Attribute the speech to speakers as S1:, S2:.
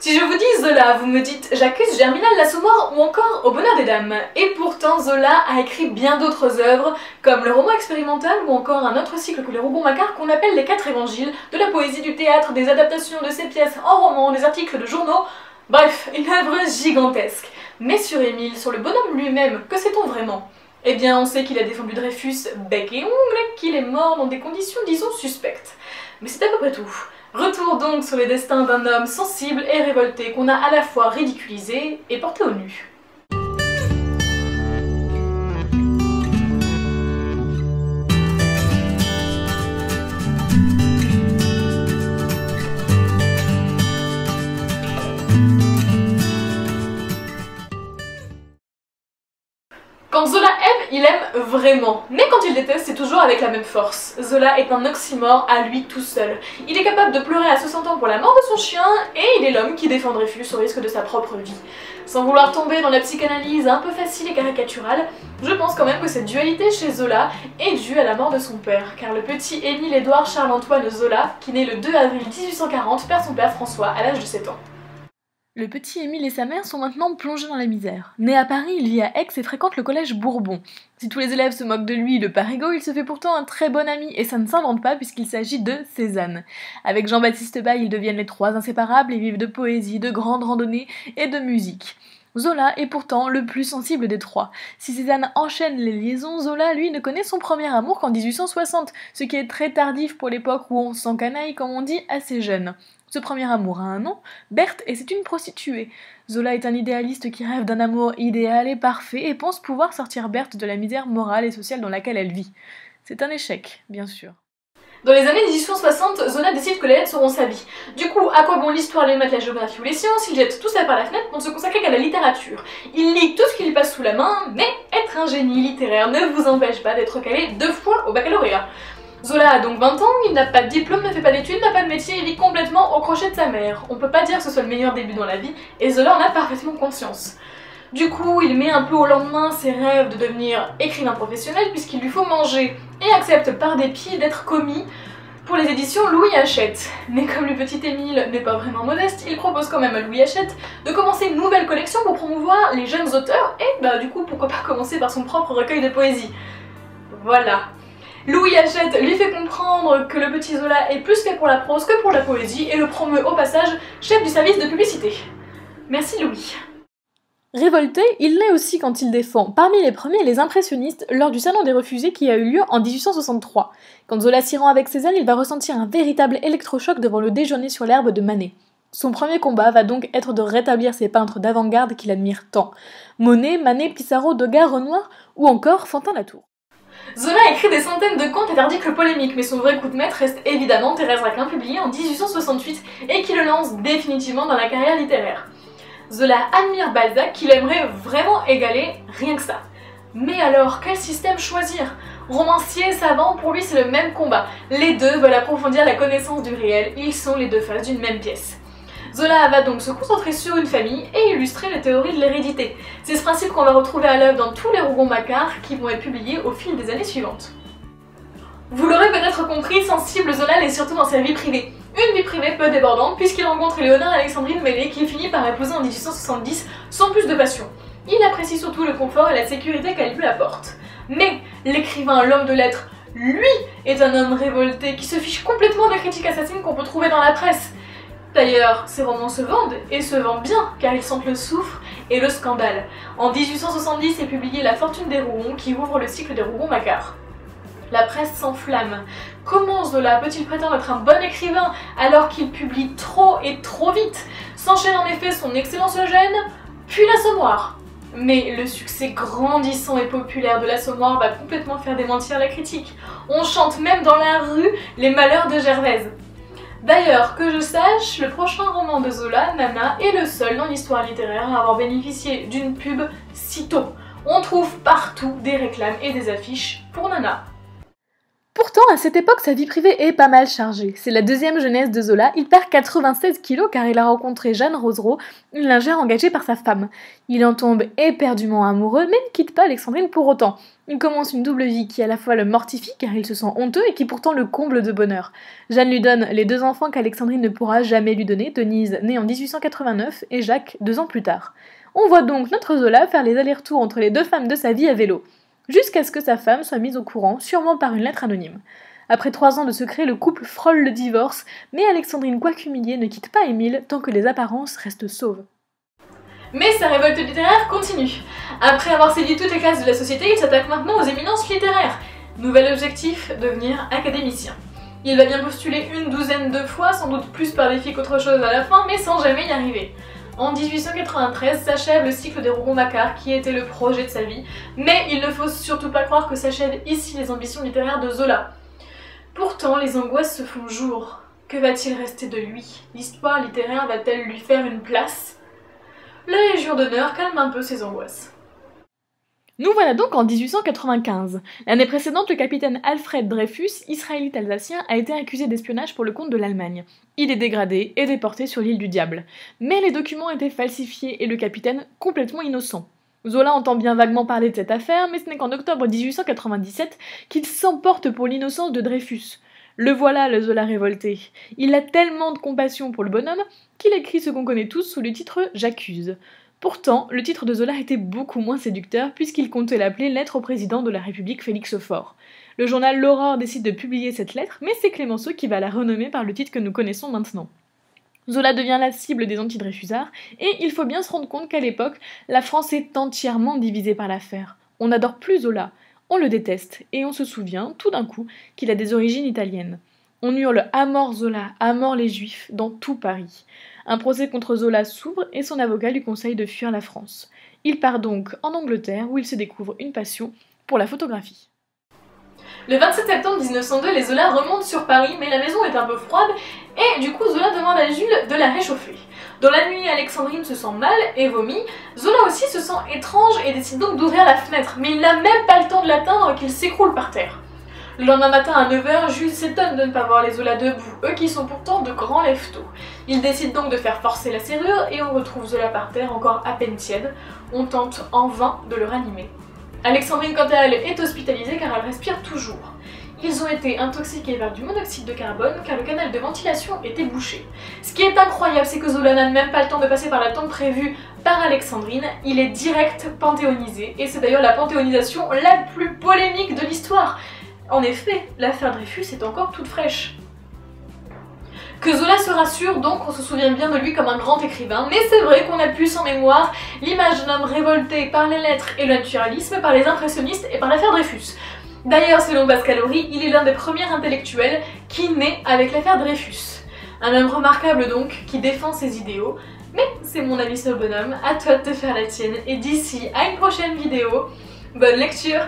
S1: Si je vous dis Zola, vous me dites j'accuse Germinal l'Assommoir ou encore Au bonheur des dames. Et pourtant Zola a écrit bien d'autres œuvres, comme le roman expérimental ou encore un autre cycle que les Rougon-Macquart qu'on appelle les 4 évangiles, de la poésie, du théâtre, des adaptations de ses pièces en roman, des articles de journaux, bref, une œuvre gigantesque. Mais sur Émile, sur le bonhomme lui-même, que sait-on vraiment? Eh bien, on sait qu'il a défendu Dreyfus bec et ongles, qu'il est mort dans des conditions, disons, suspectes. Mais c'est à peu près tout. Retour donc sur les destins d'un homme sensible et révolté qu'on a à la fois ridiculisé et porté au nu. Quand Zola aime, il aime vraiment. Mais quand il déteste, c'est toujours avec la même force. Zola est un oxymore à lui tout seul. Il est capable de pleurer à 60 ans pour la mort de son chien, et il est l'homme qui défend Dreyfus au risque de sa propre vie. Sans vouloir tomber dans la psychanalyse un peu facile et caricaturale, je pense quand même que cette dualité chez Zola est due à la mort de son père, car le petit Émile-Édouard Charles-Antoine Zola, qui naît le 2 avril 1840, perd son père François à l'âge de 7 ans. Le petit Émile et sa mère sont maintenant plongés dans la misère. Né à Paris, il vit à Aix et fréquente le collège Bourbon. Si tous les élèves se moquent de lui, le parigot, il se fait pourtant un très bon ami, et ça ne s'invente pas puisqu'il s'agit de Cézanne. Avec Jean-Baptiste Baille, ils deviennent les trois inséparables et vivent de poésie, de grandes randonnées et de musique. Zola est pourtant le plus sensible des trois. Si Cézanne enchaîne les liaisons, Zola, lui, ne connaît son premier amour qu'en 1860, ce qui est très tardif pour l'époque où on s'encanaille, comme on dit, assez jeune. Ce premier amour a un nom, Berthe, et c'est une prostituée. Zola est un idéaliste qui rêve d'un amour idéal et parfait et pense pouvoir sortir Berthe de la misère morale et sociale dans laquelle elle vit. C'est un échec, bien sûr. Dans les années 1860, Zola décide que les lettres seront sa vie. Du coup, à quoi bon l'histoire, les maths, la géographie ou les sciences? Il jette tout ça par la fenêtre pour ne se consacrer qu'à la littérature. Il lit tout ce qui lui passe sous la main, mais être un génie littéraire ne vous empêche pas d'être calé 2 fois au baccalauréat. Zola a donc 20 ans, il n'a pas de diplôme, ne fait pas d'études, n'a pas de métier, il vit complètement au crochet de sa mère. On peut pas dire que ce soit le meilleur début dans la vie, et Zola en a parfaitement conscience. Du coup, il met un peu au lendemain ses rêves de devenir écrivain professionnel puisqu'il lui faut manger, et accepte par dépit d'être commis pour les éditions Louis Hachette. Mais comme le petit Émile n'est pas vraiment modeste, il propose quand même à Louis Hachette de commencer une nouvelle collection pour promouvoir les jeunes auteurs, et du coup, pourquoi pas commencer par son propre recueil de poésie. Voilà. Louis Hachette lui fait comprendre que le petit Zola est plus fait pour la prose que pour la poésie et le promeut au passage chef du service de publicité. Merci Louis. Révolté, il l'est aussi quand il défend, parmi les premiers, les impressionnistes lors du Salon des Refusés qui a eu lieu en 1863. Quand Zola s'y rend avec Cézanne, il va ressentir un véritable électrochoc devant le Déjeuner sur l'herbe de Manet. Son premier combat va donc être de rétablir ces peintres d'avant-garde qu'il admire tant. Monet, Manet, Pissarro, Degas, Renoir ou encore Fantin-Latour. Zola écrit des centaines de contes et d'articles polémiques, mais son vrai coup de maître reste évidemment Thérèse Raquin, publié en 1868 et qui le lance définitivement dans la carrière littéraire. Zola admire Balzac, qu'il aimerait vraiment égaler, rien que ça. Mais alors, quel système choisir? Romancier, savant, pour lui c'est le même combat. Les deux veulent approfondir la connaissance du réel, ils sont les deux faces d'une même pièce. Zola va donc se concentrer sur une famille et illustrer les théories de l'hérédité. C'est ce principe qu'on va retrouver à l'œuvre dans tous les Rougon-Macquart qui vont être publiés au fil des années suivantes. Vous l'aurez peut-être compris, sensible Zola l'est surtout dans sa vie privée. Une vie privée peu débordante puisqu'il rencontre Léonard Alexandrine Mélé qu'il finit par épouser en 1870 sans plus de passion. Il apprécie surtout le confort et la sécurité qu'elle lui apporte. Mais l'écrivain, l'homme de lettres, lui, est un homme révolté qui se fiche complètement des critiques assassines qu'on peut trouver dans la presse. D'ailleurs, ses romans se vendent, et se vendent bien, car ils sentent le soufre et le scandale. En 1870 est publié La Fortune des Rougon, qui ouvre le cycle des Rougon-Macquart. La presse s'enflamme. Comment Zola peut-il prétendre être un bon écrivain alors qu'il publie trop et trop vite? S'enchaîne en effet son excellence Eugène, puis l'Assommoir. Mais le succès grandissant et populaire de l'Assommoir va complètement faire démentir la critique. On chante même dans la rue les malheurs de Gervaise. D'ailleurs, que je sache, le prochain roman de Zola, Nana, est le seul dans l'histoire littéraire à avoir bénéficié d'une pub si tôt. On trouve partout des réclames et des affiches pour Nana. Pourtant, à cette époque, sa vie privée est pas mal chargée. C'est la deuxième jeunesse de Zola, il perd 96 kilos car il a rencontré Jeanne Rosereau, une lingère engagée par sa femme. Il en tombe éperdument amoureux, mais ne quitte pas Alexandrine pour autant. Il commence une double vie qui à la fois le mortifie car il se sent honteux et qui pourtant le comble de bonheur. Jeanne lui donne les 2 enfants qu'Alexandrine ne pourra jamais lui donner, Denise née en 1889 et Jacques 2 ans plus tard. On voit donc notre Zola faire les allers-retours entre les 2 femmes de sa vie à vélo, jusqu'à ce que sa femme soit mise au courant, sûrement par une lettre anonyme. Après 3 ans de secret, le couple frôle le divorce, mais Alexandrine, quoique humiliée, ne quitte pas Émile tant que les apparences restent sauves. Mais sa révolte littéraire continue. Après avoir séduit toutes les classes de la société, il s'attaque maintenant aux éminences littéraires. Nouvel objectif, devenir académicien. Il va bien postuler une douzaine de fois, sans doute plus par défi qu'autre chose à la fin, mais sans jamais y arriver. En 1893 s'achève le cycle des Rougon-Macquart qui était le projet de sa vie, mais il ne faut surtout pas croire que s'achèvent ici les ambitions littéraires de Zola. Pourtant, les angoisses se font jour. Que va-t-il rester de lui? L'histoire littéraire va-t-elle lui faire une place? La Légion d'honneur calme un peu ses angoisses. Nous voilà donc en 1895. L'année précédente, le capitaine Alfred Dreyfus, israélite alsacien, a été accusé d'espionnage pour le compte de l'Allemagne. Il est dégradé et déporté sur l'île du Diable. Mais les documents étaient falsifiés et le capitaine complètement innocent. Zola entend bien vaguement parler de cette affaire, mais ce n'est qu'en octobre 1897 qu'il s'emporte pour l'innocence de Dreyfus. Le voilà, le Zola révolté. Il a tellement de compassion pour le bonhomme qu'il écrit ce qu'on connaît tous sous le titre « J'accuse ». Pourtant, le titre de Zola était beaucoup moins séducteur puisqu'il comptait l'appeler Lettre au président de la République Félix Faure. Le journal L'Aurore décide de publier cette lettre, mais c'est Clémenceau qui va la renommer par le titre que nous connaissons maintenant. Zola devient la cible des anti-Dreyfusards, et il faut bien se rendre compte qu'à l'époque, la France est entièrement divisée par l'affaire. On n'adore plus Zola, on le déteste, et on se souvient, tout d'un coup, qu'il a des origines italiennes. On hurle « à mort Zola, à mort les Juifs » dans tout Paris. Un procès contre Zola s'ouvre et son avocat lui conseille de fuir la France. Il part donc en Angleterre où il se découvre une passion pour la photographie. Le 27 septembre 1902, les Zola remontent sur Paris, mais la maison est un peu froide et du coup Zola demande à Jules de la réchauffer. Dans la nuit, Alexandrine se sent mal et vomit. Zola aussi se sent étrange et décide donc d'ouvrir la fenêtre, mais il n'a même pas le temps de l'atteindre qu'il s'écroule par terre. Le lendemain matin à 9h, Jules s'étonne de ne pas voir les Zola debout, eux qui sont pourtant de grands lève-tôt. Il décide donc de faire forcer la serrure et on retrouve Zola par terre, encore à peine tiède. On tente en vain de le ranimer. Alexandrine, quant à elle, est hospitalisée car elle respire toujours. Ils ont été intoxiqués par du monoxyde de carbone car le canal de ventilation était bouché. Ce qui est incroyable, c'est que Zola n'a même pas le temps de passer par la tombe prévue par Alexandrine, il est direct panthéonisé, et c'est d'ailleurs la panthéonisation la plus polémique de l'histoire. En effet, l'affaire Dreyfus est encore toute fraîche. Que Zola se rassure, donc on se souvient bien de lui comme un grand écrivain, mais c'est vrai qu'on a plus en mémoire l'image d'un homme révolté par les lettres et le naturalisme, par les impressionnistes et par l'affaire Dreyfus. D'ailleurs, selon Pascal Horry, il est l'un des premiers intellectuels qui naît avec l'affaire Dreyfus. Un homme remarquable donc, qui défend ses idéaux. Mais c'est mon avis sur le bonhomme, à toi de te faire la tienne, et d'ici à une prochaine vidéo, bonne lecture!